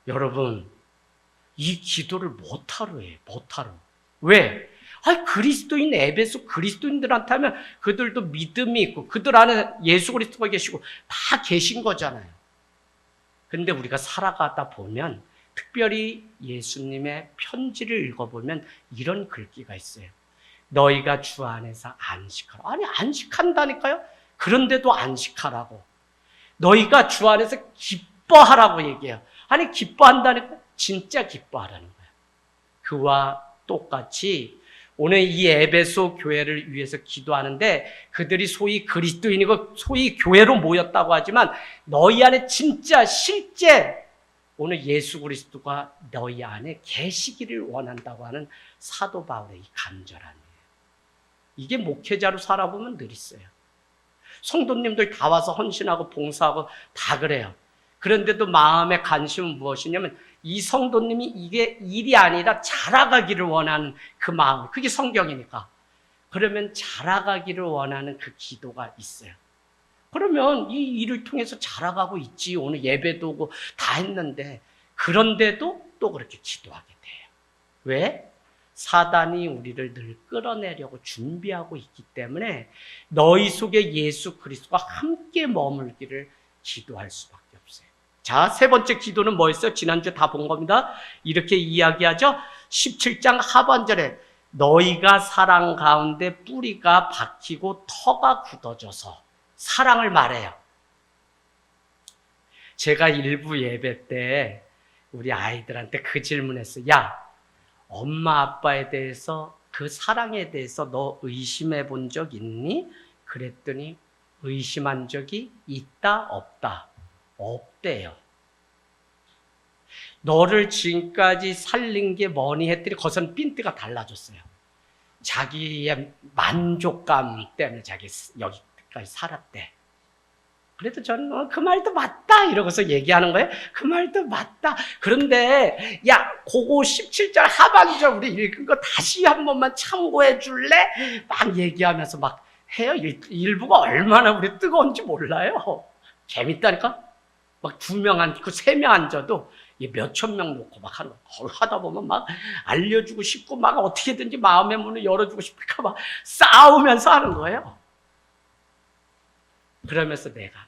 여러분, 이 기도를 못하러 해요. 못하러. 왜? 그리스도인 에베소 그리스도인들한테 하면 그들도 믿음이 있고 그들 안에 예수 그리스도가 계시고 다 계신 거잖아요. 근데 우리가 살아가다 보면 특별히 예수님의 편지를 읽어보면 이런 글귀가 있어요. 너희가 주 안에서 안식하라. 아니, 안식한다니까요? 그런데도 안식하라고. 너희가 주 안에서 기뻐하라고 얘기해요. 아니, 기뻐한다니까? 진짜 기뻐하라는 거예요. 그와 똑같이 오늘 이 에베소 교회를 위해서 기도하는데 그들이 소위 그리스도인이고 소위 교회로 모였다고 하지만 너희 안에 진짜 실제 오늘 예수 그리스도가 너희 안에 계시기를 원한다고 하는 사도 바울의 이 간절함이에요. 이게 목회자로 살아보면 늘 있어요. 성도님들 다 와서 헌신하고 봉사하고 다 그래요. 그런데도 마음의 관심은 무엇이냐면 이 성도님이 이게 일이 아니라 자라가기를 원하는 그 마음, 그게 성경이니까. 그러면 자라가기를 원하는 그 기도가 있어요. 그러면 이 일을 통해서 자라가고 있지. 오늘 예배도 오고 다 했는데 그런데도 또 그렇게 기도하게 돼요. 왜? 사단이 우리를 늘 끌어내려고 준비하고 있기 때문에 너희 속에 예수 그리스도가 함께 머물기를 기도할 수밖에 없어요. 자, 세 번째 기도는 뭐였어요? 지난주에 다 본 겁니다. 이렇게 이야기하죠. 17장 하반절에 너희가 사랑 가운데 뿌리가 박히고 터가 굳어져서, 사랑을 말해요. 제가 일부 예배 때 우리 아이들한테 그 질문했어요. 야, 엄마 아빠에 대해서 그 사랑에 대해서 너 의심해 본 적 있니? 그랬더니 의심한 적이 있다, 없다? 없대요. 너를 지금까지 살린 게 뭐니 했더니 거기서는 핀트가 달라졌어요. 자기의 만족감 때문에 자기 여기까지 살았대. 그래도 저는 그 말도 맞다 이러고서 얘기하는 거예요. 그 말도 맞다. 그런데 야, 그거 17절 하반절 우리 읽은 거 다시 한 번만 참고해 줄래? 막 얘기하면서 막 해요. 일부가 얼마나 우리 뜨거운지 몰라요. 재밌다니까? 막 2명 앉고 3명 앉아도 몇천 명 놓고 막 하는 거 하다 보면 막 알려주고 싶고 막 어떻게든지 마음의 문을 열어주고 싶을까 막 싸우면서 하는 거예요. 그러면서 내가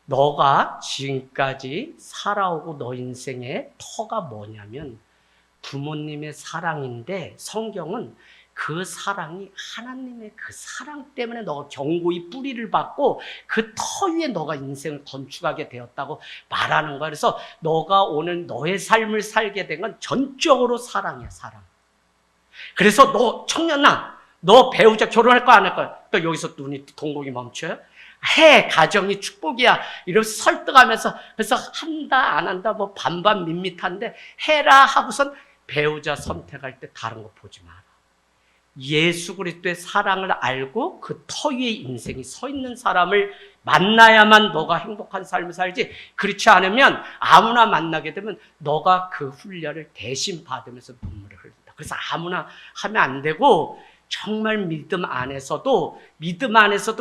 너가 지금까지 살아오고 너 인생의 터가 뭐냐면 부모님의 사랑인데 성경은 그 사랑이 하나님의 그 사랑 때문에 너가 견고히 뿌리를 받고 그 터 위에 너가 인생을 건축하게 되었다고 말하는 거야. 그래서 너가 오늘 너의 삶을 살게 된 건 전적으로 사랑이야, 사랑. 그래서 너 청년아, 너 배우자 결혼할 거야, 안 할 거야? 또 여기서 눈이 동공이 멈춰요? 해, 가정이 축복이야. 이러면서 설득하면서 그래서 한다, 안 한다, 뭐 반반 밋밋한데 해라 하고선 배우자 선택할 때 다른 거 보지 마라. 예수 그리스도의 사랑을 알고 그 터 위에 인생이 서 있는 사람을 만나야만 너가 행복한 삶을 살지, 그렇지 않으면 아무나 만나게 되면 너가 그 훈련을 대신 받으면서 눈물을 흘린다. 그래서 아무나 하면 안 되고 정말 믿음 안에서도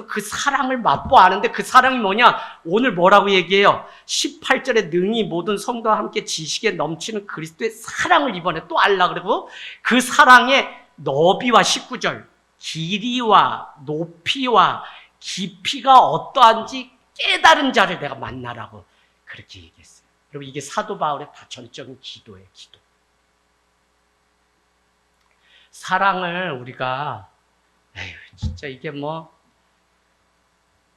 그 사랑을 맛보아는데 그 사랑이 뭐냐? 오늘 뭐라고 얘기해요? 18절에 능히 모든 성도와 함께 지식에 넘치는 그리스도의 사랑을 이번에 또 알라 그러고 그 사랑의 너비와 19절 길이와 높이와 깊이가 어떠한지 깨달은 자를 내가 만나라고 그렇게 얘기했어요. 여러분, 이게 사도 바울의 다 전적인 기도예요. 기도. 사랑을 우리가 진짜 이게 뭐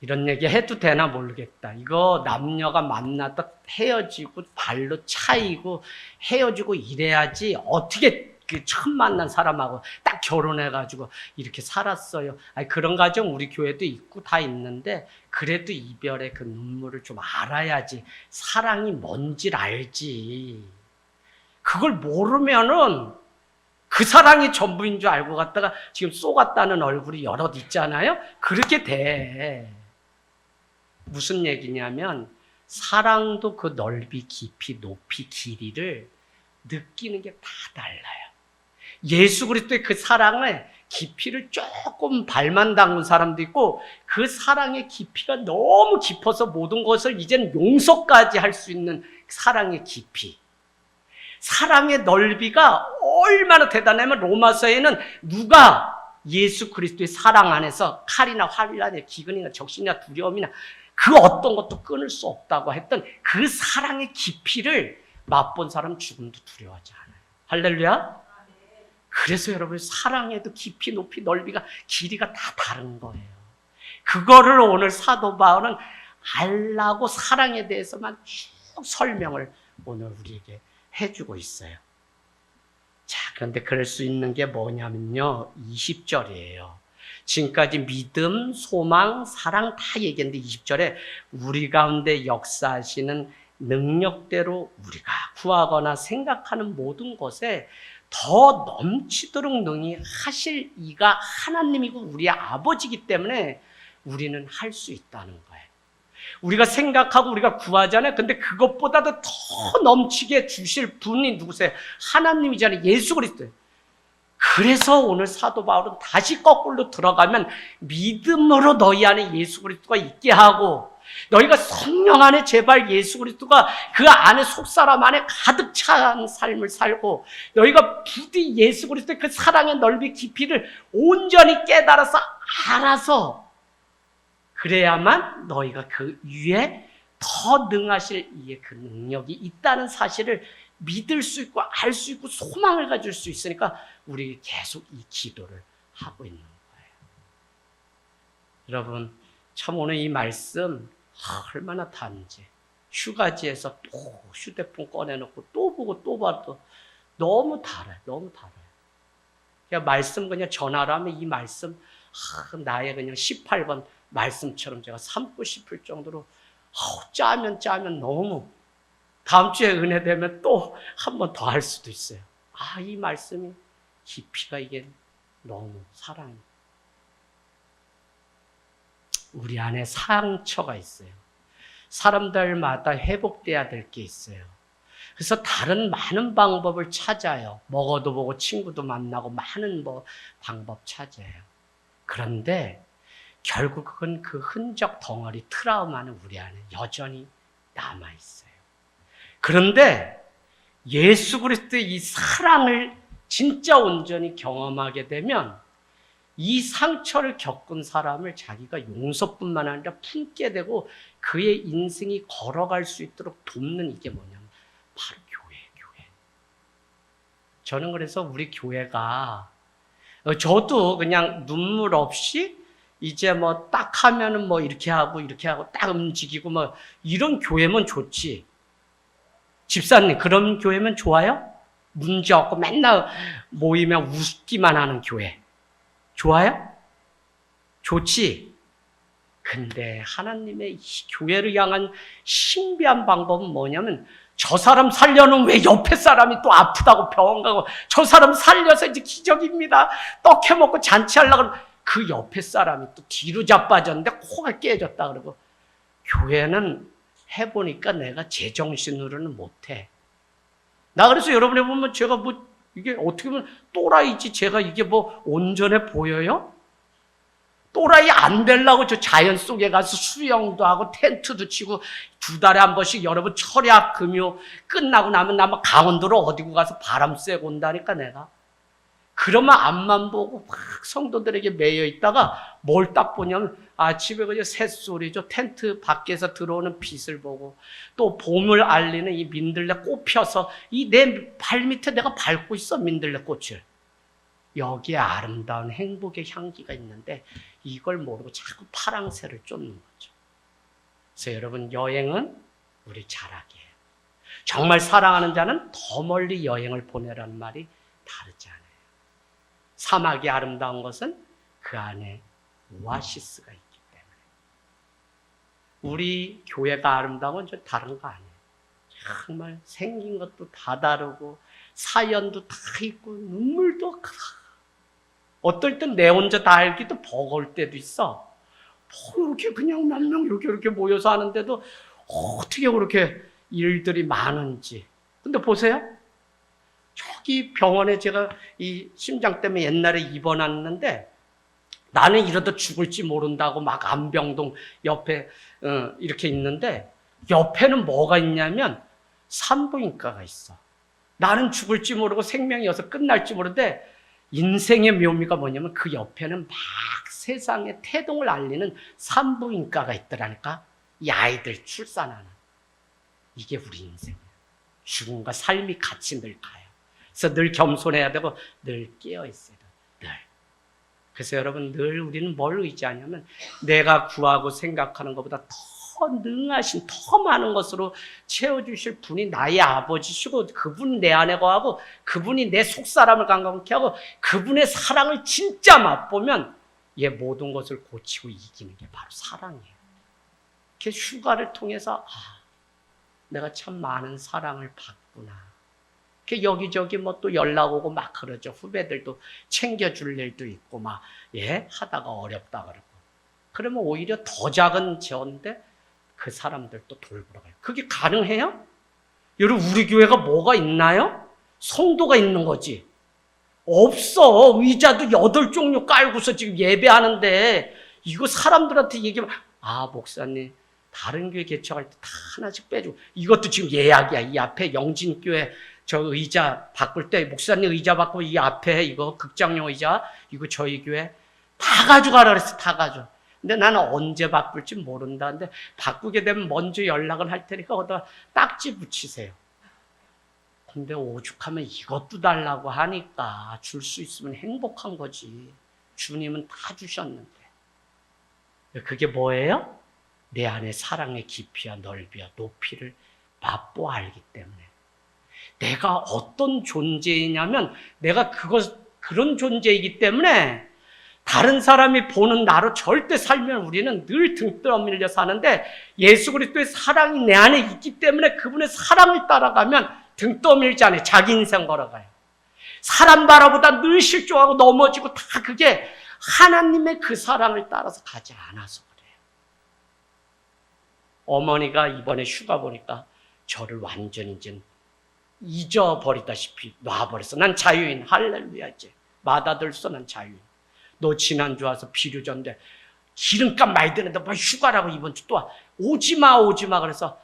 이런 얘기 해도 되나 모르겠다. 이거 남녀가 만나다 헤어지고 발로 차이고 헤어지고 이래야지 어떻게 그 처음 만난 사람하고 딱 결혼해가지고 이렇게 살았어요. 아니, 그런 가정 우리 교회도 있고 다 있는데 그래도 이별의 그 눈물을 좀 알아야지 사랑이 뭔지를 알지. 그걸 모르면은 그 사랑이 전부인 줄 알고 갔다가 지금 쏘갔다는 얼굴이 여럿 있잖아요. 그렇게 돼. 무슨 얘기냐면 사랑도 그 넓이, 깊이, 높이, 길이를 느끼는 게 다 달라요. 예수 그리스도의 그 사랑을 깊이를 조금 발만 담근 사람도 있고 그 사랑의 깊이가 너무 깊어서 모든 것을 이제는 용서까지 할 수 있는 사랑의 깊이. 사랑의 넓이가 얼마나 대단하면 로마서에는 누가 예수 그리스도의 사랑 안에서 칼이나 화이나 기근이나 적신이나 두려움이나 그 어떤 것도 끊을 수 없다고 했던 그 사랑의 깊이를 맛본 사람 죽음도 두려워하지 않아요. 할렐루야. 그래서 여러분 사랑에도 깊이, 높이, 넓이가, 길이가 다 다른 거예요. 그거를 오늘 사도 바울은 알라고 사랑에 대해서만 쭉 설명을 오늘 우리에게 해주고 있어요. 자, 그런데 그럴 수 있는 게 뭐냐면요, 20절이에요. 지금까지 믿음, 소망, 사랑 다 얘기했는데 20절에 우리 가운데 역사하시는 능력대로 우리가 구하거나 생각하는 모든 것에 더 넘치도록 능히 하실 이가 하나님이고 우리의 아버지이기 때문에 우리는 할 수 있다는 거예요. 우리가 생각하고 우리가 구하잖아요. 근데 그것보다도 더 넘치게 주실 분이 누구세요? 하나님이잖아요. 예수 그리스도예요. 그래서 오늘 사도 바울은 다시 거꾸로 들어가면 믿음으로 너희 안에 예수 그리스도가 있게 하고 너희가 성령 안에 제발 예수 그리스도가 그 안에 속사람 안에 가득 찬 삶을 살고 너희가 부디 예수 그리스도의 그 사랑의 넓이 깊이를 온전히 깨달아서 알아서 그래야만 너희가 그 위에 더 능하실 이의 그 능력이 있다는 사실을 믿을 수 있고 알 수 있고 소망을 가질 수 있으니까 우리 계속 이 기도를 하고 있는 거예요. 여러분, 참 오늘 이 말씀 얼마나 단지 휴가지에서 또 휴대폰 꺼내놓고 또 보고 또 봐도 너무 달아요. 너무 달아요. 그냥 말씀 그냥 전하라 하면 이 말씀 나의 그냥 18번 말씀처럼 제가 삼고 싶을 정도로 짜면 너무 다음 주에 은혜 되면 또 한 번 더 할 수도 있어요. 이 말씀이 깊이가 이게 너무 사랑이. 우리 안에 상처가 있어요. 사람들마다 회복돼야 될 게 있어요. 그래서 다른 많은 방법을 찾아요. 먹어도 보고 친구도 만나고 많은 방법 찾아요. 그런데 결국은 그 흔적 덩어리 트라우마는 우리 안에 여전히 남아있어요. 그런데 예수 그리스도의 이 사랑을 진짜 온전히 경험하게 되면 이 상처를 겪은 사람을 자기가 용서뿐만 아니라 품게 되고 그의 인생이 걸어갈 수 있도록 돕는 이게 뭐냐면 바로 교회. 저는 그래서 우리 교회가 저도 그냥 눈물 없이 이제 딱 하면은 이렇게 하고 딱 움직이고 이런 교회면 좋지. 집사님, 그런 교회면 좋아요? 문제 없고 맨날 모이면 웃기만 하는 교회. 좋아요? 좋지? 근데 하나님의 이 교회를 향한 신비한 방법은 뭐냐면 저 사람 살려는 왜 옆에 사람이 또 아프다고 병원 가고 저 사람 살려서 이제 기적입니다. 떡 해먹고 잔치하려고 그러면 그 옆에 사람이 또 뒤로 자빠졌는데 코가 깨졌다 그러고 교회는 해보니까 내가 제정신으로는 못해. 나 그래서 여러분이 보면 제가 이게 어떻게 보면 또라이지 제가 이게 온전해 보여요? 또라이 안 되려고 저 자연 속에 가서 수영도 하고 텐트도 치고 2달에 한 번씩 여러분 철야 금요 끝나고 나면 강원도로 어디고 가서 바람 쐬고 온다니까 내가. 그러면 앞만 보고 막 성도들에게 매여 있다가 뭘 딱 보냐면 아침에 그저 새소리죠. 텐트 밖에서 들어오는 빛을 보고 또 봄을 알리는 이 민들레 꽃 펴서 이 내 발밑에 내가 밟고 있어 민들레 꽃을. 여기에 아름다운 행복의 향기가 있는데 이걸 모르고 자꾸 파랑새를 쫓는 거죠. 그래서 여러분 여행은 우리 자락이에요. 정말 사랑하는 자는 더 멀리 여행을 보내라는 말이 다르지 않아요. 사막이 아름다운 것은 그 안에 오아시스가 있기 때문에. 우리 교회가 아름다운 건 좀 다른 거 아니에요. 정말 생긴 것도 다 다르고 사연도 다 있고 눈물도 어떨 땐 내 혼자 다 알기도 버거울 때도 있어. 이렇게 그냥 몇 명 이렇게 모여서 하는데도 어떻게 그렇게 일들이 많은지. 근데 보세요. 저기 병원에 제가 이 심장 때문에 옛날에 입원했는데 나는 이러다 죽을지 모른다고 막 안병동 옆에 이렇게 있는데 옆에는 뭐가 있냐면 산부인과가 있어. 나는 죽을지 모르고 생명이 여기서 끝날지 모르는데 인생의 묘미가 뭐냐면 그 옆에는 막 세상의 태동을 알리는 산부인과가 있더라니까. 이 아이들 출산하는. 이게 우리 인생이야. 죽음과 삶이 같이 늘 가요. 그래서 늘 겸손해야 되고 늘 깨어있어야 돼요. 늘. 그래서 여러분 늘 우리는 뭘 의지하냐면 내가 구하고 생각하는 것보다 더 능하신 더 많은 것으로 채워주실 분이 나의 아버지시고 그분 내 안에 거하고 그분이 내 속사람을 강건케 하고 그분의 사랑을 진짜 맛보면 얘 모든 것을 고치고 이기는 게 바로 사랑이에요. 이렇게 휴가를 통해서 내가 참 많은 사랑을 받구나. 여기저기 또 연락 오고 막 그러죠. 후배들도 챙겨줄 일도 있고 하다가 어렵다 그러고. 그러면 오히려 더 작은 죄인데 그 사람들도 돌보러 가요. 그게 가능해요? 여러분 우리 교회가 뭐가 있나요? 성도가 있는 거지. 없어. 의자도 8종류 깔고서 지금 예배하는데 이거 사람들한테 얘기하면 목사님 다른 교회 개척할 때 다 하나씩 빼주고 이것도 지금 예약이야. 이 앞에 영진교회 저 의자 바꿀 때 목사님 의자 바꾸고 이 앞에 이거 극장용 의자 이거 저희 교회 다 가져가라 그랬어. 다 가져. 근데 나는 언제 바꿀지 모른다는데 바꾸게 되면 먼저 연락을 할 테니까 거기다 딱지 붙이세요. 근데 오죽하면 이것도 달라고 하니까 줄 수 있으면 행복한 거지. 주님은 다 주셨는데. 그게 뭐예요? 내 안에 사랑의 깊이와 넓이와 높이를 맛보아 알기 때문에. 내가 어떤 존재이냐면 내가 그런 존재이기 때문에 다른 사람이 보는 나로 절대 살면 우리는 늘 등 떠밀려 사는데, 예수 그리스도의 사랑이 내 안에 있기 때문에 그분의 사랑을 따라가면 등 떠밀지 않아요. 자기 인생 걸어가요. 사람 바라보다 늘 실족하고 넘어지고, 다 그게 하나님의 그 사랑을 따라서 가지 않아서 그래요. 어머니가 이번에 휴가 보니까 저를 완전히 이제 잊어버리다시피 놔버렸어. 난 자유인. 할렐루야. 이제 맏아들서 난 자유인. 너 지난주 와서 비료 줬는데 기름값 많이 드는데 뭐 휴가라고 이번 주 또 와. 오지마 오지마. 그래서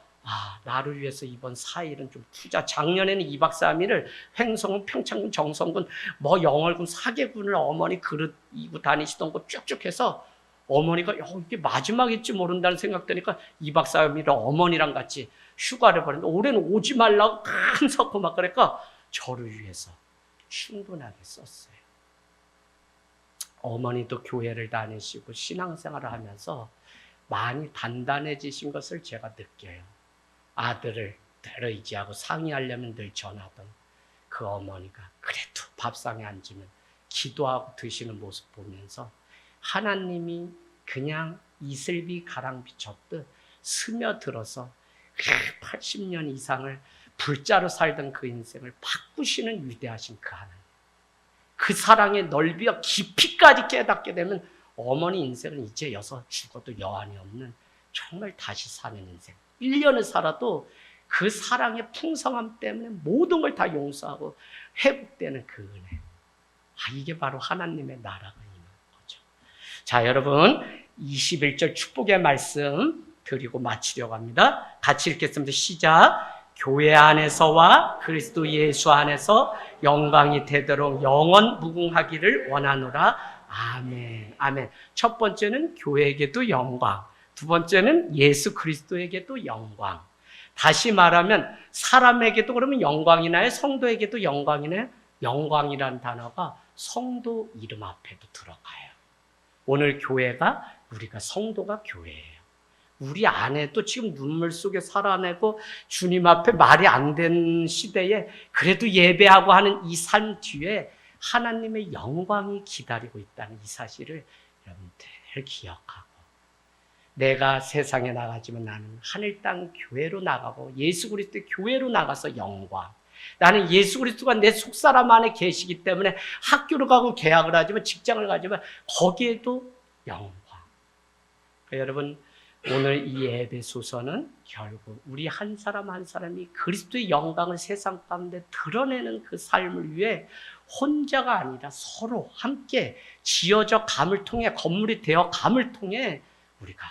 나를 위해서 이번 4일은 좀 투자. 작년에는 2박 3일을 횡성군, 평창군, 정선군, 뭐 영월군, 사계군을 어머니 그릇 이고 다니시던 거 쭉쭉 해서 어머니가 이게 마지막일지 모른다는 생각 드니까 2박 3일을 어머니랑 같이 휴가를 보냈는데, 올해는 오지 말라고 큰 서고 막 그러니까 저를 위해서 충분하게 썼어요. 어머니도 교회를 다니시고 신앙생활을 하면서 많이 단단해지신 것을 제가 느껴요. 아들을 늘 의지하고 상의하려면 늘 전하던 그 어머니가 그래도 밥상에 앉으면 기도하고 드시는 모습 보면서 하나님이 그냥 이슬비 가랑비 쳤듯 스며들어서 80년 이상을 불자로 살던 그 인생을 바꾸시는 위대하신 그 하나님, 그 사랑의 넓이와 깊이까지 깨닫게 되면 어머니 인생은 이제여서 죽어도 여한이 없는 정말 다시 사는 인생. 1년을 살아도 그 사랑의 풍성함 때문에 모든 걸 다 용서하고 회복되는 그 은혜. 이게 바로 하나님의 나라가 있는 거죠. 자, 여러분 21절 축복의 말씀 드리고 마치려고 합니다. 같이 읽겠습니다. 시작. 교회 안에서와 그리스도 예수 안에서 영광이 되도록 영원 무궁하기를 원하노라. 아멘. 아멘. 첫 번째는 교회에게도 영광, 두 번째는 예수 그리스도에게도 영광. 다시 말하면 사람에게도 그러면 영광이나요? 성도에게도 영광이나요? 영광이라는 단어가 성도 이름 앞에도 들어가요. 오늘 교회가, 우리가 성도가 교회예요. 우리 안에도 지금 눈물 속에 살아내고 주님 앞에 말이 안 되는 시대에 그래도 예배하고 하는 이 삶 뒤에 하나님의 영광이 기다리고 있다는 이 사실을 여러분 늘 기억하고, 내가 세상에 나가지만 나는 하늘 땅 교회로 나가고 예수 그리스도의 교회로 나가서 영광. 나는 예수 그리스도가 내 속사람 안에 계시기 때문에 학교를 가고 계약을 하지만 직장을 가지만 거기에도 영광. 그러니까 여러분 오늘 이 에베소서는 결국 우리 한 사람 한 사람이 그리스도의 영광을 세상 가운데 드러내는 그 삶을 위해 혼자가 아니라 서로 함께 지어져 감을 통해, 건물이 되어 감을 통해 우리가.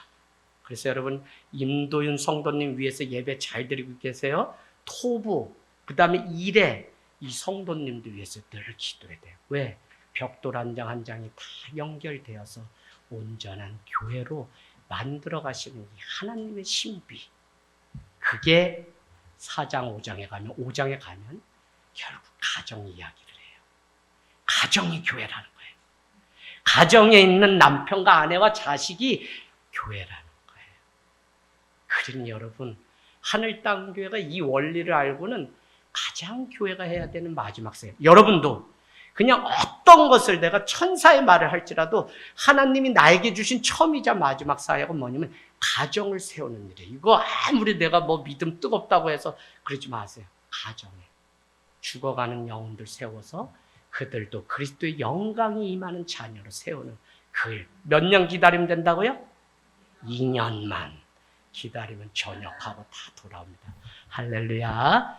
그래서 여러분 임도윤 성도님 위해서 예배 잘 드리고 계세요. 토부, 그 다음에 일에 이 성도님들 위해서 늘 기도해야 돼요. 왜? 벽돌 한 장 한 장이 다 연결되어서 온전한 교회로 만들어 가시는 이 하나님의 신비. 그게 4장 5장에 가면, 5장에 가면 결국 가정 이야기를 해요. 가정이 교회라는 거예요. 가정에 있는 남편과 아내와 자식이 교회라는 거예요. 그러니 여러분 하늘 땅 교회가 이 원리를 알고는 가장 교회가 해야 되는 마지막 사역. 여러분도 그냥 어떤 것을 내가 천사의 말을 할지라도 하나님이 나에게 주신 처음이자 마지막 사역은 뭐냐면 가정을 세우는 일이에요. 이거 아무리 내가 뭐 믿음 뜨겁다고 해서 그러지 마세요. 가정에 죽어가는 영혼들 세워서 그들도 그리스도의 영광이 임하는 자녀로 세우는 그 일. 몇 년 기다리면 된다고요? 2년만 기다리면 전역하고 다 돌아옵니다. 할렐루야.